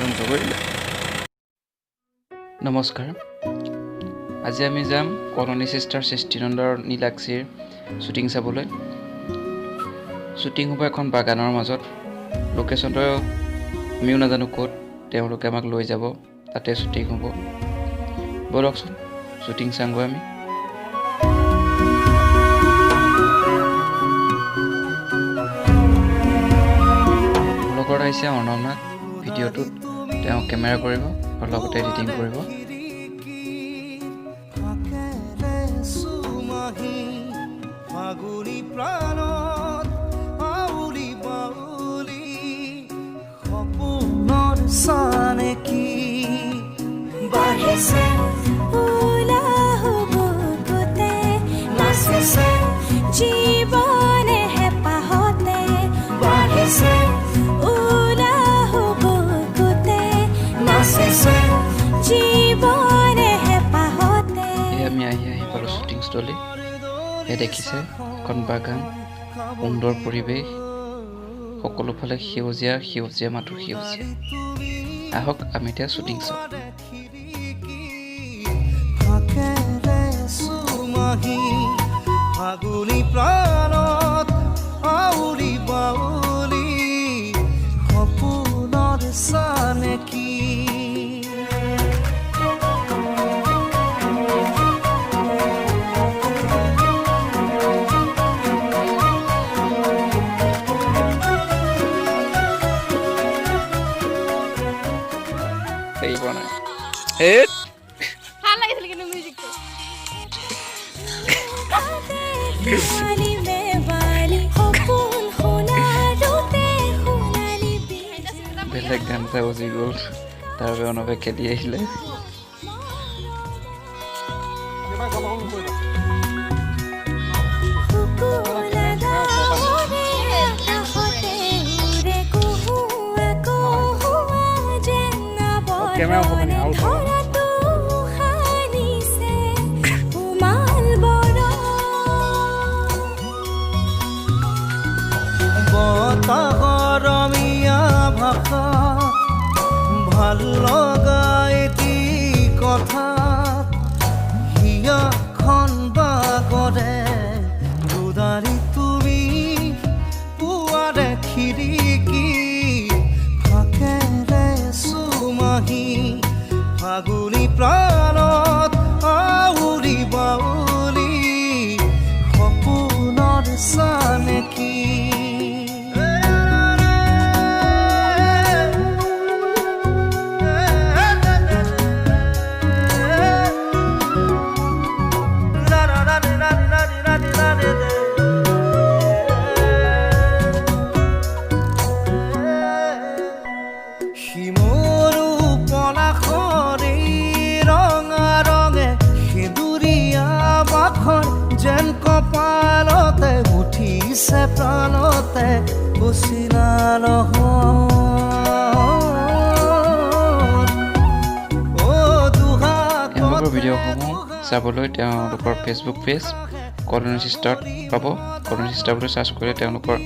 ধ্বংস কৰিলে। নমস্কাৰ, আজি আমি যাম কলনী চিষ্টাৰ সৃষ্টিনন্দৰ নীলাক্ষীৰ শ্বুটিং চাবলৈ। শ্বুটিং হ'ব এখন বাগানৰ মাজত। লোকেশ্যনটো আমিও নাজানো ক'ত, তেওঁলোকে আমাক লৈ যাব, তাতে শ্বুটিং হ'ব। ব'লকচোন শ্বুটিং চাওঁগৈ আমি। লগত আহিছে অৰ্ণৱ নাথ। ভিডিঅ'টোত তেওঁ কেমেৰা কৰিব আৰু লগতে এডিটিং কৰিব। ফাগুনি প্ৰাণত আউলি বাউলি সপোনৰ চানেকি বাঢ়িছে উলাহবুকুতে নাচিছে জীৱনে হেঁপাহতে বাঢ়িছে উলাহবুকুতে নাচিছে জীৱনে হেঁপাহতে। আমি আহি পালোঁ শ্বুটিং স্থলী। দেখিছে এখন বাগান, সুন্দৰ পৰিৱেশ, সকলোফালে সেউজীয়া সেউজীয়া মাথো সেউজীয়া। আহক আমি এতিয়া শ্বুটিং চাওঁ। ফাগুনি প্ৰাণত আউলি বাউলি সপোনৰ চানেকি ভাল লাগিছিল কিন্তু মিউজিকটো। বেলেগ গান এটা বজি গ'ল, তাৰ বাবে অনবে খেদি আহিলে। কেমেৰা হ'ব মানে আৰু গৰমীয়া ভাষা ভাল লগা এটি কথা হিয়াখন বাগৰে দুদাৰি তুমি পুৱাৰে খিৰিকী ফাকেৰে চুমাহি ফাগুনি প্ৰাণত আউলি বাউলি সপোনৰ চানেকি যেন কপালতে উঠিছে প্ৰাণতে উচিলা তেওঁলোকৰ ভিডিঅ'সমূহ চাবলৈ তেওঁলোকৰ ফেচবুক পেজ কলনী চিষ্টাৰত পাব। কলনী চিষ্টাৰ বুলি চাৰ্চ কৰিলে তেওঁলোকৰ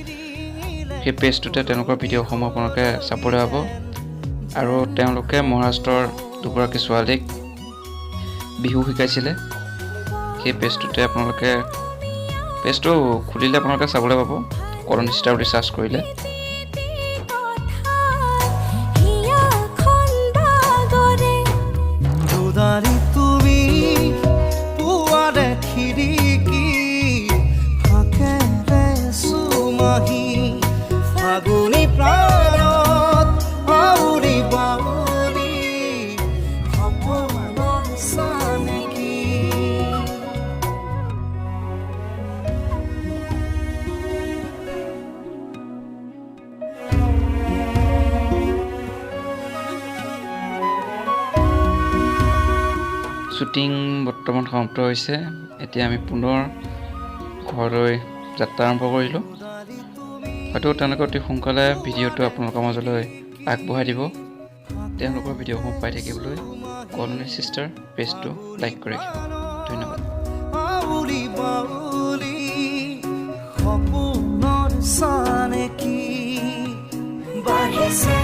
সেই পেজটোতে তেওঁলোকৰ ভিডিঅ'সমূহ আপোনালোকে চাবলৈ পাব। আৰু তেওঁলোকে মহাৰাষ্ট্ৰৰ দুগৰাকী ছোৱালীক বিহু শিকাইছিলে। সেই পেজটোতে আপোনালোকে পেজটো খুলিলে আপোনালোকে চাবলৈ পাব, কলনী চিষ্টাৰ বুলি চাৰ্চ কৰিলে। তুমি পুৱাৰে খিৰিকী ফাকেৰে চুমাহি ফাগুনি প্ৰাণত আউলি বাউলি সপোনৰ চানেকি শ্বুটিং বৰ্তমান সমাপ্ত হৈছে। এতিয়া আমি পুনৰ ঘৰলৈ যাত্ৰা আৰম্ভ কৰিলোঁ। হয়তো তেওঁলোকে অতি সোনকালে ভিডিঅ'টো আপোনালোকৰ মাজলৈ আগবঢ়াই দিব। তেওঁলোকৰ ভিডিঅ'সমূহ পাই থাকিবলৈ কলনী চিষ্টাৰ পেজটো লাইক কৰি ৰাখিব। ধন্যবাদ। সপোনৰ চানেকি বাঢ়িছে